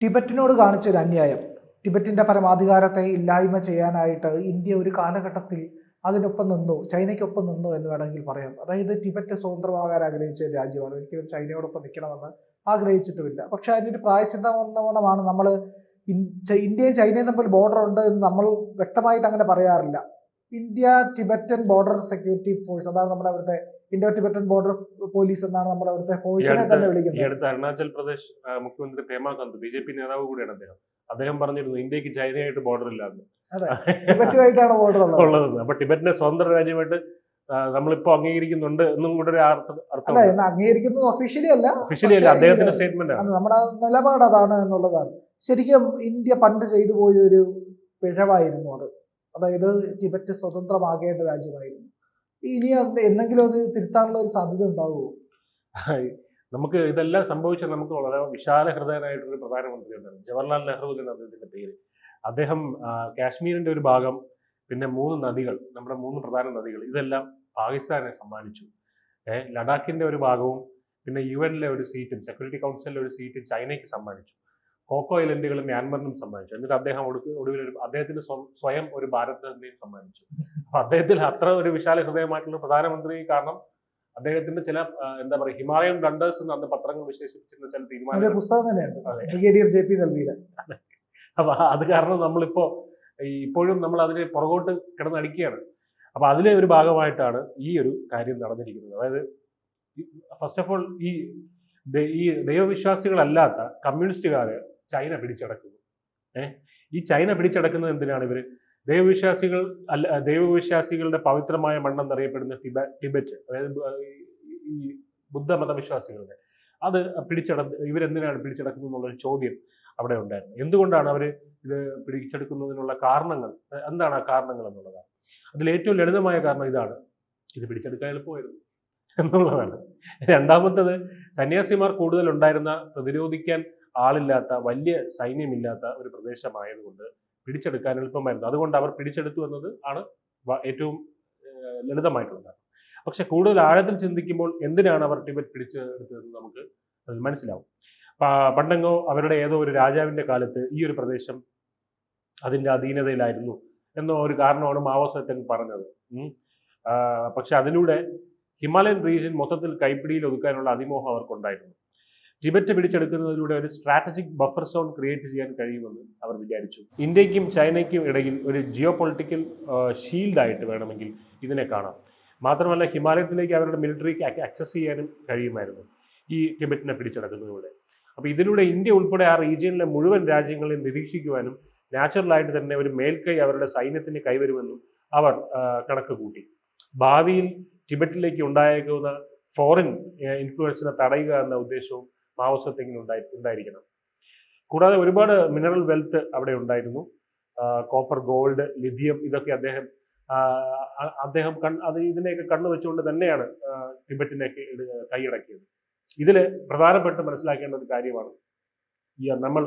ടിബറ്റിനോട് കാണിച്ചൊരു അന്യായം. ടിബറ്റിന്റെ പരമാധികാരത്തെ ഇല്ലായ്മ ചെയ്യാനായിട്ട് ഇന്ത്യ ഒരു കാലഘട്ടത്തിൽ അതിനൊപ്പം നിന്നു, ചൈനയ്ക്കൊപ്പം നിന്നു എന്ന് വേണമെങ്കിൽ പറയാം. അതായത് ടിബറ്റ് സ്വതന്ത്രമാകാൻ ആഗ്രഹിച്ച ഒരു രാജ്യമാണ്, ഒരിക്കലും ചൈനയോടൊപ്പം നിൽക്കണമെന്ന് ആഗ്രഹിച്ചിട്ടുമില്ല. പക്ഷെ അതിനൊരു പ്രായച്ചിത്തമാണ് നമ്മൾ ഇന്ത്യയും ചൈനയും തമ്മിൽ ബോർഡർ ഉണ്ട് എന്ന് നമ്മൾ വ്യക്തമായിട്ട് അങ്ങനെ പറയാറില്ല. India Tibetan border security force, അതാണ് നമ്മുടെ അവിടുത്തെ ഇൻഡോ ടിബറ്റൻ ബോർഡർ പോലീസ് എന്നാണ് നമ്മൾ അവിടുത്തെ ഫോഴ്സിനെ തന്നെ വിളിക്കുന്നത്. ഈ അടുത്ത് അരുണാചൽ പ്രദേശ് മുഖ്യമന്ത്രി പേമാ ഖണ്ഡു ബി.ജെ.പി നേതാവ് കൂടിയാണ് അദ്ദേഹം പറഞ്ഞിരുന്നു ഇന്ത്യക്ക് ചൈനയായിട്ട് ബോർഡർ ഇല്ലാന്ന്. അതെ, ടിബറ്റുമായിട്ടാണ് ബോർഡർ ഉള്ളത്. അപ്പൊ ടിബറ്റിനെ സ്വതന്ത്ര രാജ്യമായിട്ട് നമ്മളിപ്പോ അംഗീകരിക്കുന്നുണ്ട് എന്നും കൂടെ ഒരു അർത്ഥം അല്ല, എന്ന് അംഗീകരിക്കുന്നത് ഒഫീഷ്യലി അല്ല, അദ്ദേഹത്തിന്റെ സ്റ്റേറ്റ്മെന്റ് ആണ്. നമ്മുടെ നിലപാട് അതാണ് എന്നുള്ളതാണ്. ശരിക്കും ഇന്ത്യ പണ്ട് ചെയ്തു പോയൊരു പിഴവായിരുന്നു അത്. അതായത് ടിബറ്റ് സ്വതന്ത്രമാകേണ്ട രാജ്യമായിരുന്നു. ഇനി എന്തെങ്കിലും അത് തിരുത്താനുള്ള ഒരു സാധ്യത ഉണ്ടാവുമോ? നമുക്ക് ഇതെല്ലാം സംഭവിച്ച നമുക്ക് വളരെ വിശാല ഹൃദയനായിട്ടൊരു പ്രധാനമന്ത്രി ഉണ്ടായിരുന്നു, ജവഹർലാൽ നെഹ്റു എന്നാണ് അദ്ദേഹത്തിന്റെ പേര്. അദ്ദേഹം കാശ്മീരിന്റെ ഒരു ഭാഗം, പിന്നെ 3 നദികൾ, നമ്മുടെ 3 പ്രധാന നദികൾ, ഇതെല്ലാം പാകിസ്ഥാനെ സമ്മാനിച്ചു. ലഡാക്കിന്റെ ഒരു ഭാഗവും പിന്നെ UN-ലെ ഒരു സീറ്റും, സെക്യൂരിറ്റി കൗൺസിലിലെ ഒരു സീറ്റും ചൈനയ്ക്ക് സമ്മാനിച്ചു. കോക്കോ ഐലൻഡുകൾ മ്യാൻമറിനും സമ്മാനിച്ചു. എന്നിട്ട് അദ്ദേഹം ഒടുവിൽ അദ്ദേഹത്തിന് സ്വയം ഒരു ഭാരത് രത്നയും സമ്മാനിച്ചു. അപ്പൊ അദ്ദേഹത്തിൽ അത്ര ഒരു വിശാല ഹൃദയമായിട്ടുള്ള പ്രധാനമന്ത്രി കാരണം അദ്ദേഹത്തിന്റെ ചില എന്താ പറയുക, ഹിമാലയൻ ബ്ലണ്ടേഴ്സ് എന്ന് അന്ന് പത്രങ്ങൾ വിശേഷിപ്പിച്ചിരുന്ന ചില തീരുമാനങ്ങൾ പുസ്തകം തന്നെയുണ്ട്. അപ്പൊ അത് കാരണം നമ്മളിപ്പോ ഇപ്പോഴും നമ്മൾ അതിന് പുറകോട്ട് കിടന്നടിക്കുകയാണ്. അപ്പൊ അതിലെ ഒരു ഭാഗമായിട്ടാണ് ഈ ഒരു കാര്യം നടന്നിരിക്കുന്നത്. അതായത് ഫസ്റ്റ് ഓഫ് ഓൾ ഈ ദൈവവിശ്വാസികളല്ലാത്ത കമ്മ്യൂണിസ്റ്റുകാരെ ചൈന പിടിച്ചടക്കുന്നു. ഈ ചൈന പിടിച്ചടക്കുന്നത് എന്തിനാണ്? ഇവര് ദൈവവിശ്വാസികളുടെ പവിത്രമായ മണ്ണെന്നറിയപ്പെടുന്ന ടിബറ്റ്, അതായത് ഈ ബുദ്ധമത വിശ്വാസികളുടെ അത് ഇവരെന്തിനാണ് പിടിച്ചടക്കുന്നത് എന്നുള്ളൊരു ചോദ്യം അവിടെ ഉണ്ടായിരുന്നു. എന്തുകൊണ്ടാണ് അവർ ഇത് പിടിച്ചെടുക്കുന്നതിനുള്ള കാരണങ്ങൾ, എന്താണ് ആ കാരണങ്ങൾ എന്നുള്ളതാണ്. അതിൽ ഏറ്റവും ലളിതമായ കാരണം ഇതാണ്: ഇത് പിടിച്ചെടുക്കാൻ എളുപ്പമായിരുന്നു എന്നുള്ളതാണ്. രണ്ടാമത്തത്, സന്യാസിമാർ കൂടുതൽ ഉണ്ടായിരുന്ന, പ്രതിരോധിക്കാൻ ആളില്ലാത്ത, വലിയ സൈന്യമില്ലാത്ത ഒരു പ്രദേശമായതുകൊണ്ട് പിടിച്ചെടുക്കാൻ എളുപ്പമായിരുന്നു. അതുകൊണ്ട് അവർ പിടിച്ചെടുത്തു എന്നത് ആണ് ഏറ്റവും ലളിതമായിട്ടുള്ളത്. പക്ഷെ കൂടുതൽ ആഴത്തിൽ ചിന്തിക്കുമ്പോൾ എന്തിനാണ് അവർ ടിബറ്റ് പിടിച്ചെടുത്തതെന്ന് നമുക്ക് മനസ്സിലാവും. പണ്ടെങ്ങോ അവരുടെ ഏതോ ഒരു രാജാവിന്റെ കാലത്ത് ഈ ഒരു പ്രദേശം അതിന്റെ അധീനതയിലായിരുന്നു എന്നോ ഒരു കാരണമാണ് മാവോ സേതുങ് പറഞ്ഞത്. പക്ഷെ അതിലൂടെ ഹിമാലയൻ റീജിയൻ മൊത്തത്തിൽ കൈപ്പിടിയിൽ ഒതുക്കാനുള്ള അതിമോഹം അവർക്കുണ്ടായിരുന്നു. ടിബറ്റ് പിടിച്ചെടുക്കുന്നതിലൂടെ ഒരു സ്ട്രാറ്റജിക് ബഫർ സോൺ ക്രിയേറ്റ് ചെയ്യാൻ കഴിയുമെന്ന് അവർ വിചാരിച്ചു. ഇന്ത്യക്കും ചൈനയ്ക്കും ഇടയിൽ ഒരു ജിയോ പൊളിറ്റിക്കൽ ഷീൽഡായിട്ട് വേണമെങ്കിൽ ഇതിനെ കാണാം. മാത്രമല്ല, ഹിമാലയത്തിലേക്ക് അവരുടെ മിലിറ്ററിക്ക് ആക്സസ് ചെയ്യാനും കഴിയുമായിരുന്നു ഈ ടിബറ്റിനെ പിടിച്ചെടുക്കുന്നതിലൂടെ. അപ്പോൾ ഇതിലൂടെ ഇന്ത്യ ഉൾപ്പെടെ ആ റീജിയനിലെ മുഴുവൻ രാജ്യങ്ങളെയും നിരീക്ഷിക്കുവാനും നാച്ചുറലായിട്ട് തന്നെ ഒരു മേൽക്കൈ അവരുടെ സൈന്യത്തിന് കൈവരുമെന്നും അവർ കണക്ക് കൂട്ടി. ഭാവിയിൽ ടിബറ്റിലേക്ക് ഉണ്ടായേക്കുന്ന ഫോറിൻ ഇൻഫ്ലുവൻസിനെ തടയുക എന്ന ഉദ്ദേശവും മാവോ സേതുങ്ങിന് ഉണ്ടായിരിക്കണം. കൂടാതെ ഒരുപാട് മിനറൽ വെൽത്ത് അവിടെ ഉണ്ടായിരുന്നു. കോപ്പർ, ഗോൾഡ്, ലിഥിയം, ഇതൊക്കെ അദ്ദേഹം ഇതിനെയൊക്കെ കണ്ണുവെച്ചുകൊണ്ട് തന്നെയാണ് ടിബറ്റിനെ കൈയടക്കിയത്. ഇതിൽ പ്രധാനപ്പെട്ട് മനസ്സിലാക്കേണ്ട ഒരു കാര്യമാണ് നമ്മൾ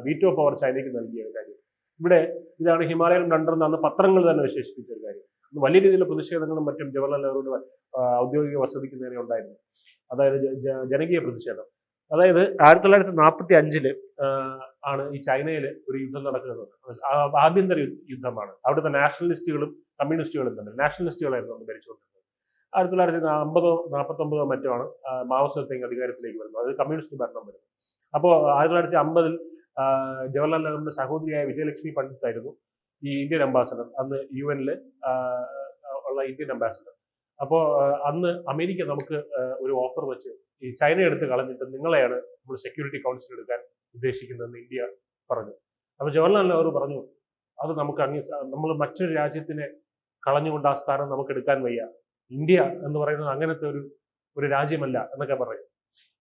വീറ്റോ പവർ ചൈനയ്ക്ക് നൽകിയ കാര്യം. ഇവിടെ ഇതാണ് ഹിമാലയൻ ബ്ലണ്ടർ എന്നാണ് പത്രങ്ങൾ തന്നെ വിശേഷിപ്പിച്ച ഒരു കാര്യം. വലിയ രീതിയിലുള്ള പ്രതിഷേധങ്ങളും മറ്റും ജവഹർലാൽ നെഹ്റുവിന്റെ ഔദ്യോഗിക വസതിക്ക് നേരെ ഉണ്ടായിരുന്നു. അതായത് ജനകീയ പ്രതിഷേധം. അതായത് 1945 ആണ് ഈ ചൈനയിൽ ഒരു യുദ്ധം നടക്കുന്നത്. ആഭ്യന്തര യുദ്ധമാണ്. അവിടുത്തെ നാഷണലിസ്റ്റുകളും കമ്മ്യൂണിസ്റ്റുകളും തമ്മിൽ. നാഷണലിസ്റ്റുകളായിരുന്നു അന്ന് ഭരിച്ചുകൊണ്ടിരുന്നത്. 1949 മറ്റുമാണ് മാവോ സേതുങ് അധികാരത്തിലേക്ക് വരുന്നത്. അത് കമ്മ്യൂണിസ്റ്റ് ഭരണം വരുന്നത്. അപ്പോൾ 1950 ജവഹർലാൽ നെഹ്റുവിന്റെ സഹോദരിയായ വിജയലക്ഷ്മി പണ്ഡിറ്റ് ആയിരുന്നു ഈ ഇന്ത്യൻ അംബാസഡർ, അന്ന് UN-ൽ ഉള്ള ഇന്ത്യൻ അംബാസഡർ. അപ്പോൾ അന്ന് അമേരിക്ക നമുക്ക് ഒരു ഓഫർ വെച്ച് ഈ ചൈന എടുത്ത് കളഞ്ഞിട്ട് നിങ്ങളെയാണ് നമ്മൾ സെക്യൂരിറ്റി കൗൺസിൽ എടുക്കാൻ ഉദ്ദേശിക്കുന്നതെന്ന് ഇന്ത്യ പറഞ്ഞു. അപ്പോൾ ജവഹർലാൽ നെഹ്റു പറഞ്ഞു, അത് നമുക്ക് നമ്മൾ മറ്റൊരു രാജ്യത്തിനെ കളഞ്ഞുകൊണ്ട് ആ സ്ഥാനം നമുക്ക് എടുക്കാൻ വയ്യ. ഇന്ത്യ എന്ന് പറയുന്നത് അങ്ങനത്തെ ഒരു രാജ്യമല്ല എന്നൊക്കെ പറയും.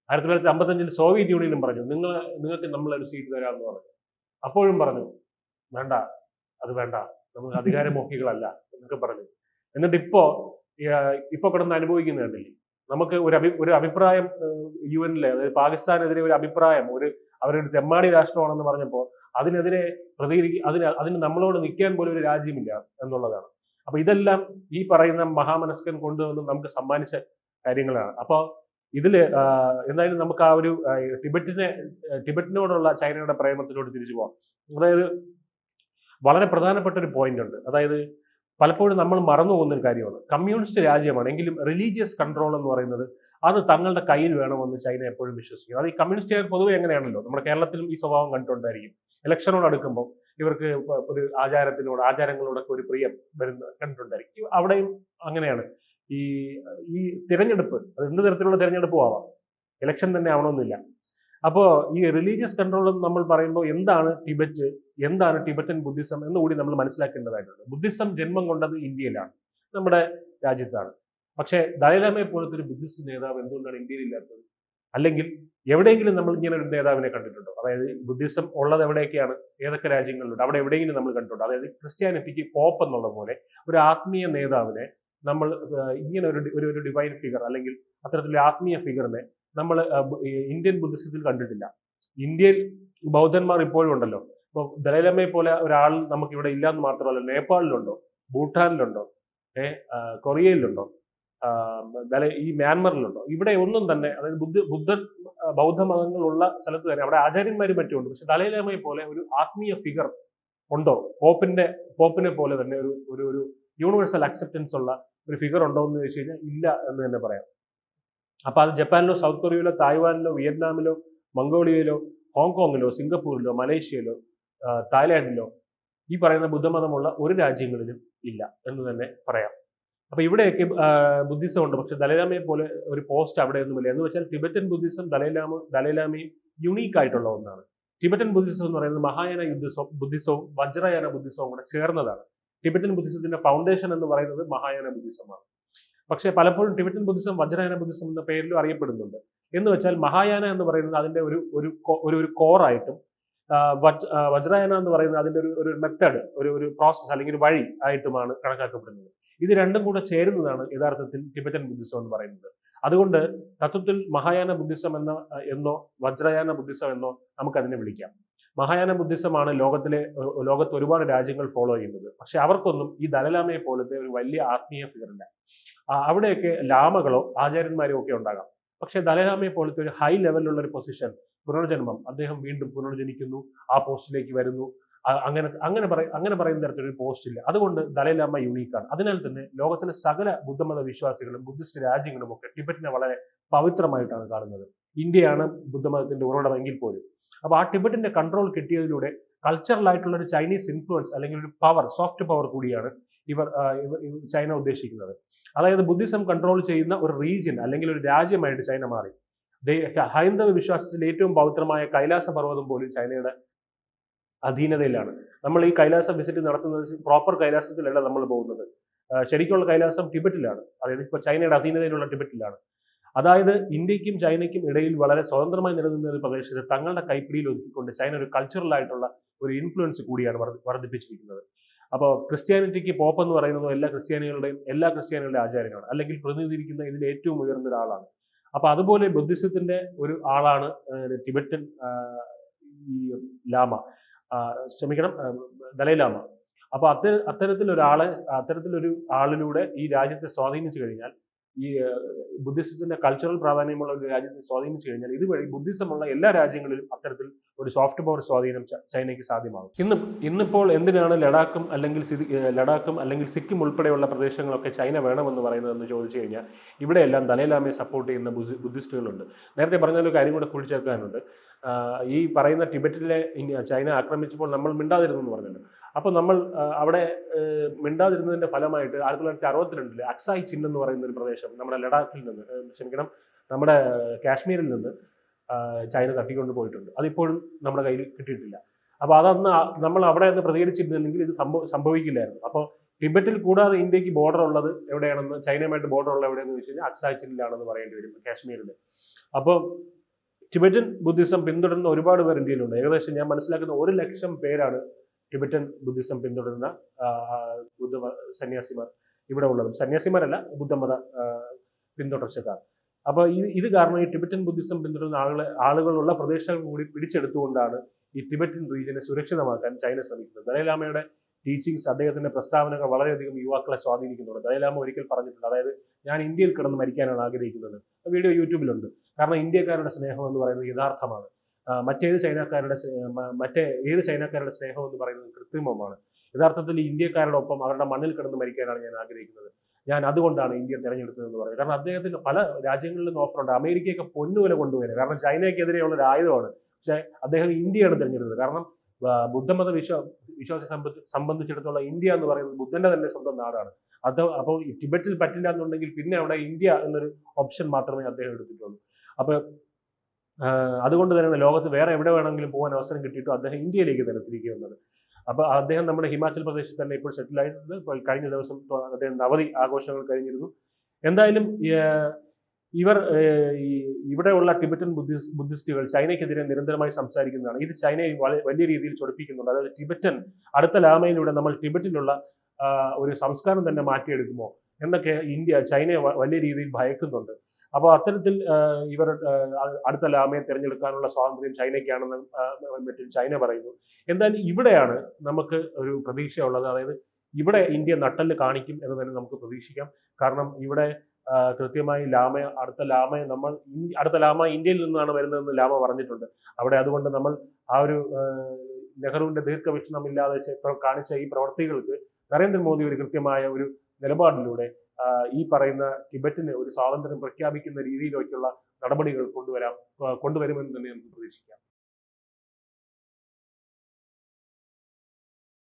1955 സോവിയറ്റ് യൂണിയനും പറഞ്ഞു, നിങ്ങൾക്ക് നമ്മളൊരു സീറ്റ് തരാമെന്ന് പറഞ്ഞു. അപ്പോഴും പറഞ്ഞു, വേണ്ട, അത് വേണ്ട, നമ്മൾ അധികാരമോഹികളല്ല എന്നൊക്കെ പറഞ്ഞു. എന്നിട്ട് ഇപ്പൊ കിടന്ന് അനുഭവിക്കുന്ന കണ്ടില്ലേ, നമുക്ക് ഒരു അഭിപ്രായം UN-ലെ, അതായത് പാകിസ്ഥാനെതിരെ ഒരു അഭിപ്രായം, അവരൊരു തെമ്മാടി രാഷ്ട്രമാണെന്ന് പറഞ്ഞപ്പോൾ അതിനെതിരെ അതിന് നമ്മളോട് നിൽക്കാൻ പോലും ഒരു രാജ്യമില്ല എന്നുള്ളതാണ്. അപ്പൊ ഇതെല്ലാം ഈ പറയുന്ന മഹാമനസ്കൻ കൊണ്ടുവന്ന് നമുക്ക് സമ്മാനിച്ച കാര്യങ്ങളാണ്. അപ്പോൾ ഇതിൽ എന്തായാലും നമുക്ക് ആ ഒരു ടിബറ്റിനോടുള്ള ചൈനയുടെ പ്രേമത്തിലോട്ട് തിരിച്ചു പോകാം. അതായത് വളരെ പ്രധാനപ്പെട്ട ഒരു പോയിന്റ് ഉണ്ട്. അതായത് പലപ്പോഴും നമ്മൾ മറന്നു പോകുന്ന ഒരു കാര്യമാണ്. കമ്മ്യൂണിസ്റ്റ് രാജ്യമാണ് എങ്കിലും റിലീജിയസ് കൺട്രോൾ എന്ന് പറയുന്നത് അത് തങ്ങളുടെ കയ്യിൽ വേണമെന്ന് ചൈന എപ്പോഴും വിശ്വസിക്കും. അത് ഈ കമ്മ്യൂണിസ്റ്റുകാർ പൊതുവെ എങ്ങനെയാണല്ലോ, നമ്മുടെ കേരളത്തിലും ഈ സ്വഭാവം കണ്ടിട്ടുണ്ടായിരിക്കും. ഇലക്ഷനോട് അടുക്കുമ്പോൾ ഇവർക്ക് ഒരു ആചാരങ്ങളോടൊക്കെ ഒരു പ്രിയം കണ്ടിട്ടുണ്ടായിരിക്കും. അവിടെയും അങ്ങനെയാണ്. ഈ ഈ തിരഞ്ഞെടുപ്പ് അത് എന്ത് തരത്തിലുള്ള തിരഞ്ഞെടുപ്പും ആവാം, ഇലക്ഷൻ തന്നെ ആവണമെന്നില്ല. അപ്പോൾ ഈ റിലീജിയസ് കൺട്രോൾ നമ്മൾ പറയുമ്പോൾ എന്താണ് ടിബറ്റ്, എന്താണ് ടിബറ്റൻ ബുദ്ധിസം എന്നുകൂടി നമ്മൾ മനസ്സിലാക്കേണ്ടതായിട്ടുണ്ട്. ബുദ്ധിസം ജന്മം കൊണ്ടത് ഇന്ത്യയിലാണ്, നമ്മുടെ രാജ്യത്താണ്. പക്ഷേ ദലൈലാമയെ പോലത്തെ ഒരു ബുദ്ധിസ്റ്റ് നേതാവ് എന്തുകൊണ്ടാണ് ഇന്ത്യയിൽ ഇല്ലാത്തത്? അല്ലെങ്കിൽ എവിടെയെങ്കിലും നമ്മൾ ഇങ്ങനെ ഒരു നേതാവിനെ കണ്ടിട്ടുണ്ടോ? അതായത് ബുദ്ധിസം ഉള്ളത് എവിടെയൊക്കെയാണ്, ഏതൊക്കെ രാജ്യങ്ങളിലുണ്ട്, അവിടെ എവിടെയെങ്കിലും നമ്മൾ കണ്ടിട്ടുണ്ടോ? അതായത് ക്രിസ്ത്യാനിറ്റിക്ക് പോപ്പ് എന്നുള്ള പോലെ ഒരു ആത്മീയ നേതാവിനെ നമ്മൾ ഇങ്ങനെ ഒരു ഡിവൈൻ ഫിഗർ അല്ലെങ്കിൽ അത്തരത്തിലുള്ള ആത്മീയ ഫിഗറിനെ നമ്മൾ ഇന്ത്യൻ ബുദ്ധിസത്തിൽ കണ്ടിട്ടില്ല. ഇന്ത്യയിൽ ബൗദ്ധന്മാർ ഇപ്പോഴും ഉണ്ടല്ലോ. ഇപ്പോൾ ദലൈലാമയെ പോലെ ഒരാൾ നമുക്ക് ഇവിടെ ഇല്ല എന്ന് മാത്രമല്ല, നേപ്പാളിലുണ്ടോ, ഭൂട്ടാനിലുണ്ടോ, കൊറിയയിലുണ്ടോ, ഈ മ്യാൻമറിലുണ്ടോ? ഇവിടെ ഒന്നും തന്നെ, അതായത് ബൗദ്ധ മതങ്ങളുള്ള സ്ഥലത്ത് തന്നെ അവിടെ ആചാര്യന്മാരും മറ്റുമുണ്ട്. പക്ഷെ ദലൈലാമയെ പോലെ ഒരു ആത്മീയ ഫിഗർ ഉണ്ടോ? പോപ്പിനെ പോലെ തന്നെ ഒരു യൂണിവേഴ്സൽ അക്സെപ്റ്റൻസ് ഉള്ള ഒരു ഫിഗർ ഉണ്ടോ എന്ന് ചോദിച്ചു കഴിഞ്ഞാൽ ഇല്ല എന്ന് തന്നെ പറയാം. അപ്പൊ അത് ജപ്പാനിലോ സൗത്ത് കൊറിയയിലോ തായ്വാനിലോ വിയറ്റ്നാമിലോ മംഗോളിയയിലോ ഹോങ്കോങ്ങിലോ സിംഗപ്പൂരിലോ മലേഷ്യയിലോ തായ്ലാൻഡിലോ ഈ പറയുന്ന ബുദ്ധമതമുള്ള ഒരു രാജ്യങ്ങളിലും ഇല്ല എന്ന് തന്നെ പറയാം. അപ്പൊ ഇവിടെയൊക്കെ ബുദ്ധിസം ഉണ്ട്, പക്ഷെ ദലൈലാമയെ പോലെ ഒരു പോസ്റ്റ് അവിടെ ഒന്നുമില്ല. എന്ന് വെച്ചാൽ ടിബറ്റൻ ബുദ്ധിസം ദലൈലാമയും യുണീക്ക് ആയിട്ടുള്ള ഒന്നാണ്. ടിബറ്റൻ ബുദ്ധിസം എന്ന് പറയുന്നത് മഹായാന ബുദ്ധിസവും വജ്രയാന ബുദ്ധിസവും കൂടെ ചേർന്നതാണ്. ടിബറ്റൻ ബുദ്ധിസത്തിന്റെ ഫൗണ്ടേഷൻ എന്ന് പറയുന്നത് മഹായാന ബുദ്ധിസമാണ്. പക്ഷേ പലപ്പോഴും ടിബറ്റൻ ബുദ്ധിസം വജ്രയാന ബുദ്ധിസം എന്ന പേരിലും അറിയപ്പെടുന്നുണ്ട്. എന്ന് വെച്ചാൽ മഹായാന എന്ന് പറയുന്നത് അതിന്റെ ഒരു കോറായിട്ടും വജ്രയാന എന്ന് പറയുന്നത് അതിന്റെ ഒരു മെത്തഡ്, ഒരു പ്രോസസ് അല്ലെങ്കിൽ ഒരു വഴി ആയിട്ടുമാണ് കണക്കാക്കപ്പെടുന്നത്. ഇത് രണ്ടും കൂടെ ചേരുന്നതാണ് യഥാർത്ഥത്തിൽ ടിബറ്റൻ ബുദ്ധിസം എന്ന് പറയുന്നത്. അതുകൊണ്ട് തത്വത്തിൽ മഹായാന ബുദ്ധിസം എന്നോ വജ്രയാന ബുദ്ധിസം എന്നോ നമുക്കതിനെ വിളിക്കാം. മഹായാന ബുദ്ധിസമാണ് ലോകത്ത് ഒരുപാട് രാജ്യങ്ങൾ ഫോളോ ചെയ്യുന്നത്. പക്ഷെ അവർക്കൊന്നും ഈ ദലൈലാമയെ പോലത്തെ ഒരു വലിയ ആത്മീയ ഫിഗറില്ല. അവിടെയൊക്കെ ലാമകളോ ആചാര്യന്മാരോ ഒക്കെ ഉണ്ടാകാം. പക്ഷെ ദലൈലാമയെ പോലത്തെ ഒരു ഹൈ ലെവലിലുള്ള ഒരു പൊസിഷൻ, പുനർജന്മം, അദ്ദേഹം വീണ്ടും പുനർജനിക്കുന്നു, ആ പോസ്റ്റിലേക്ക് വരുന്നു, അങ്ങനെ പറയുന്ന തരത്തിലൊരു പോസ്റ്റ് ഇല്ല. അതുകൊണ്ട് ദലൈലാമ യുണീക്കാണ്. അതിനാൽ തന്നെ ലോകത്തിലെ സകല ബുദ്ധമത വിശ്വാസികളും ബുദ്ധിസ്റ്റ് രാജ്യങ്ങളും ഒക്കെ ടിബറ്റിനെ വളരെ പവിത്രമായിട്ടാണ് കാണുന്നത്. ഇന്ത്യയാണ് ബുദ്ധമതത്തിന്റെ ഉറവിടമെങ്കിൽ പോലും. അപ്പൊ ആ ടിബറ്റിന്റെ കൺട്രോൾ കിട്ടിയതിലൂടെ കൾച്ചറൽ ആയിട്ടുള്ള ഒരു ചൈനീസ് ഇൻഫ്ലുവൻസ് അല്ലെങ്കിൽ ഒരു പവർ, സോഫ്റ്റ് പവർ കൂടിയാണ് ചൈന ഉദ്ദേശിക്കുന്നത്. അതായത് ബുദ്ധിസം കൺട്രോൾ ചെയ്യുന്ന ഒരു റീജിയൻ അല്ലെങ്കിൽ ഒരു രാജ്യമായിട്ട് ചൈന മാറി. ഹൈന്ദവ വിശ്വാസത്തിൽ ഏറ്റവും പവിത്രമായ കൈലാസ പർവ്വതം പോലും ചൈനയുടെ അധീനതയിലാണ്. നമ്മൾ ഈ കൈലാസ വിസിറ്റ് നടത്തുന്നത് പ്രോപ്പർ കൈലാസത്തിലല്ല നമ്മൾ പോകുന്നത്. ശരിക്കുള്ള കൈലാസം ടിബറ്റിലാണ്, അതായത് ഇപ്പോൾ ചൈനയുടെ അധീനതയിലുള്ള ടിബറ്റിലാണ്. അതായത് ഇന്ത്യക്കും ചൈനയ്ക്കും ഇടയിൽ വളരെ സ്വതന്ത്രമായി നിലനിന്ന ഒരു പ്രദേശത്ത് തങ്ങളുടെ കൈപ്പിടിയിൽ ഒതുക്കിക്കൊണ്ട് ചൈന ഒരു കൾച്ചറൽ ആയിട്ടുള്ള ഒരു ഇൻഫ്ലുവൻസ് കൂടിയാണ് വർദ്ധിപ്പിച്ചിരിക്കുന്നത്. അപ്പോൾ ക്രിസ്ത്യാനിറ്റിക്ക് പോപ്പ് എന്ന് പറയുന്നത് എല്ലാ ക്രിസ്ത്യാനികളുടെ ആചാര്യനാണ്, അല്ലെങ്കിൽ പ്രതിനിധീകരിക്കുന്ന ഇതിൽ ഏറ്റവും ഉയർന്ന ഒരാളാണ്. അപ്പൊ അതുപോലെ ബുദ്ധിസത്തിന്റെ ഒരു ആളാണ് ടിബറ്റൻ ഈ ലാമ, ദലൈലാമ. അപ്പൊ അത്തരത്തിലൊരു ആളിലൂടെ ഈ രാജ്യത്തെ സ്വാധീനിച്ചു കഴിഞ്ഞാൽ, ഈ ബുദ്ധിസത്തിന്റെ കൾച്ചറൽ പ്രാധാന്യമുള്ള ഒരു രാജ്യത്തെ സ്വാധീനിച്ചു കഴിഞ്ഞാൽ ഇതുവഴി ബുദ്ധിസമുള്ള എല്ലാ രാജ്യങ്ങളിലും അത്തരത്തിൽ ഒരു സോഫ്റ്റ് പവർ സ്വാധീനം ചൈനയ്ക്ക് സാധ്യമാകും. ഇന്നിപ്പോൾ എന്തിനാണ് ലഡാക്കും അല്ലെങ്കിൽ സിക്കിം ഉൾപ്പെടെയുള്ള പ്രദേശങ്ങളൊക്കെ ചൈന വേണമെന്ന് പറയുന്നതെന്ന് ചോദിച്ചു കഴിഞ്ഞാൽ, ഇവിടെയെല്ലാം ദലൈലാമയെ സപ്പോർട്ട് ചെയ്യുന്ന ബുദ്ധിസ്റ്റുകളുണ്ട്. നേരത്തെ പറഞ്ഞൊരു കാര്യം കൂടെ കൂടിച്ചേർക്കാനുണ്ട്. ഈ പറയുന്ന ടിബറ്റിലെ ചൈന ആക്രമിച്ചപ്പോൾ നമ്മൾ മിണ്ടാതിരുന്നു എന്ന് പറഞ്ഞല്ലോ. അപ്പോൾ നമ്മൾ അവിടെ മിണ്ടാതിരുന്നതിന്റെ ഫലമായിട്ട് 1962 അക്സായ് ചിൻ എന്ന് പറയുന്ന ഒരു പ്രദേശം നമ്മുടെ ലഡാക്കിൽ നിന്ന് നമ്മുടെ കാശ്മീരിൽ നിന്ന് ചൈന തട്ടിക്കൊണ്ട് പോയിട്ടുണ്ട്. അതിപ്പോഴും നമ്മുടെ കയ്യിൽ കിട്ടിയിട്ടില്ല. അപ്പോൾ അതന്ന് നമ്മൾ അവിടെ നിന്ന് പ്രതികരിച്ചിരുന്നില്ലെങ്കിൽ ഇത് സംഭവിക്കില്ലായിരുന്നു. അപ്പോൾ ടിബറ്റിൽ കൂടാതെ ഇന്ത്യക്ക് ബോർഡർ ഉള്ളത് എവിടെയാണെന്ന്, ചൈനയുമായിട്ട് ബോർഡർ ഉള്ളത് എവിടെയെന്ന് വെച്ച് കഴിഞ്ഞാൽ അക്സായ് ചിന്നിലാണെന്ന് പറയേണ്ടി വരും, കാശ്മീരിൽ. അപ്പോൾ ടിബറ്റൻ ബുദ്ധിസം പിന്തുടരുന്ന ഒരുപാട് പേർ ഇന്ത്യയിലുണ്ട്. ഏകദേശം ഞാൻ മനസ്സിലാക്കുന്ന 1 ലക്ഷം പേരാണ് ടിബറ്റൻ ബുദ്ധിസം പിന്തുടരുന്ന ബുദ്ധ സന്യാസിമാർ ഇവിടെ ഉള്ളത്. സന്യാസിമാരല്ല, ബുദ്ധമത പിന്തുടർച്ചക്കാർ. അപ്പോൾ ഇത് കാരണം ഈ ടിബറ്റൻ ബുദ്ധിസം പിന്തുടരുന്ന ആളുകളുള്ള പ്രദേശങ്ങൾ കൂടി പിടിച്ചെടുത്തുകൊണ്ടാണ് ഈ ടിബറ്റൻ റീജിയനെ സുരക്ഷിതമാക്കാൻ ചൈന ശ്രമിക്കുന്നത്. ദലൈലാമയുടെ ടീച്ചിങ്സ്, അദ്ദേഹത്തിന്റെ പ്രസ്താവനകൾ വളരെയധികം യുവാക്കളെ സ്വാധീനിക്കുന്നുണ്ട്. ദലൈലാമ ഒരിക്കൽ പറഞ്ഞിട്ടുണ്ട്, അതായത് ഞാൻ ഇന്ത്യയിൽ കിടന്ന് മരിക്കാനാണ് ആഗ്രഹിക്കുന്നത്, വീഡിയോ യൂട്യൂബിലുണ്ട്. കാരണം ഇന്ത്യക്കാരുടെ സ്നേഹം എന്ന് പറയുന്നത് യഥാർത്ഥമാണ്. മറ്റേ ഏത് ചൈനക്കാരുടെ സ്നേഹം എന്ന് പറയുന്നത് കൃത്രിമമാണ്. യഥാർത്ഥത്തിൽ ഇന്ത്യക്കാരുടെ ഒപ്പം അവരുടെ മണ്ണിൽ കിടന്ന് മരിക്കാനാണ് ഞാൻ ആഗ്രഹിക്കുന്നത്. ഞാൻ അതുകൊണ്ടാണ് ഇന്ത്യ തിരഞ്ഞെടുത്തതെന്ന് പറയുന്നത്. കാരണം അദ്ദേഹത്തിന് പല രാജ്യങ്ങളിൽ നിന്ന് ഓഫറുണ്ട്. അമേരിക്കയൊക്കെ പൊന്നുവില കൊണ്ടുവരിക, കാരണം ചൈനയ്ക്കെതിരെയുള്ള ഒരു ആയുധമാണ്. പക്ഷേ അദ്ദേഹം ഇന്ത്യയാണ് തിരഞ്ഞെടുത്തത്. കാരണം ബുദ്ധമത വിശ്വാസത്തെ സംബന്ധിച്ചിടത്തോളം ഇന്ത്യ എന്ന് പറയുന്നത് ബുദ്ധന്റെ തന്നെ സ്വന്തം നാടാണ്. അപ്പോൾ ടിബറ്റിൽ പറ്റില്ല എന്നുണ്ടെങ്കിൽ പിന്നെ അവിടെ ഇന്ത്യ എന്നൊരു ഓപ്ഷൻ മാത്രമേ അദ്ദേഹം എടുത്തിട്ടുള്ളൂ. അപ്പൊ അതുകൊണ്ട് തന്നെ ലോകത്ത് വേറെ എവിടെ വേണമെങ്കിലും പോകാൻ അവസരം കിട്ടിയിട്ടും അദ്ദേഹം ഇന്ത്യയിലേക്ക് തന്നെ തിരികെ വന്നത്. അപ്പൊ അദ്ദേഹം നമ്മുടെ ഹിമാചൽ പ്രദേശിൽ തന്നെ ഇപ്പോൾ സെറ്റിൽ ആയിട്ടുണ്ട്. കഴിഞ്ഞ ദിവസം അദ്ദേഹം നവതി ആഘോഷങ്ങൾ കഴിഞ്ഞിരുന്നു. എന്തായാലും ഇവിടെയുള്ള ടിബറ്റൻ ബുദ്ധിസ്റ്റുകൾ ചൈനയ്ക്കെതിരെ നിരന്തരമായി സംസാരിക്കുന്നതാണ്. ഇത് ചൈനയെ വലിയ രീതിയിൽ ചൊടിപ്പിക്കുന്നുണ്ട്. അതായത് ടിബറ്റൻ അടുത്ത ലാമയിലൂടെ നമ്മൾ ടിബറ്റിലുള്ള ഒരു സംസ്കാരം തന്നെ മാറ്റിയെടുക്കുമോ എന്നൊക്കെ ചൈനയെ വലിയ രീതിയിൽ ഭയക്കുന്നുണ്ട്. അപ്പോൾ അത്തരത്തിൽ ഇവർ അടുത്ത ലാമയെ തിരഞ്ഞെടുക്കാനുള്ള സ്വാതന്ത്ര്യം ചൈനയ്ക്കാണെന്ന് മറ്റും ചൈന പറയുന്നു. എന്തായാലും ഇവിടെയാണ് നമുക്ക് ഒരു പ്രതീക്ഷയുള്ളത്. അതായത് ഇവിടെ ഇന്ത്യ നട്ടെല്ല് കാണിക്കും എന്ന് തന്നെ നമുക്ക് പ്രതീക്ഷിക്കാം. കാരണം ഇവിടെ കൃത്യമായി അടുത്ത ലാമ ഇന്ത്യയിൽ നിന്നാണ് വരുന്നതെന്ന് ലാമ പറഞ്ഞിട്ടുണ്ട്. അവിടെ അതുകൊണ്ട് നമ്മൾ ആ ഒരു നെഹ്റുവിന്റെ ദീർഘവീക്ഷണമില്ലാതെ കാണിച്ച ഈ പ്രവർത്തികൾക്ക് നരേന്ദ്രമോദി ഒരു കൃത്യമായ ഒരു നിലപാടിലൂടെ ഈ പറയുന്ന ടിബറ്റിന് ഒരു സ്വാതന്ത്ര്യം പ്രഖ്യാപിക്കുന്ന രീതിയിലേക്കുള്ള നടപടികൾ കൊണ്ടുവരുമെന്ന് തന്നെ നമുക്ക് പ്രതീക്ഷിക്കാം.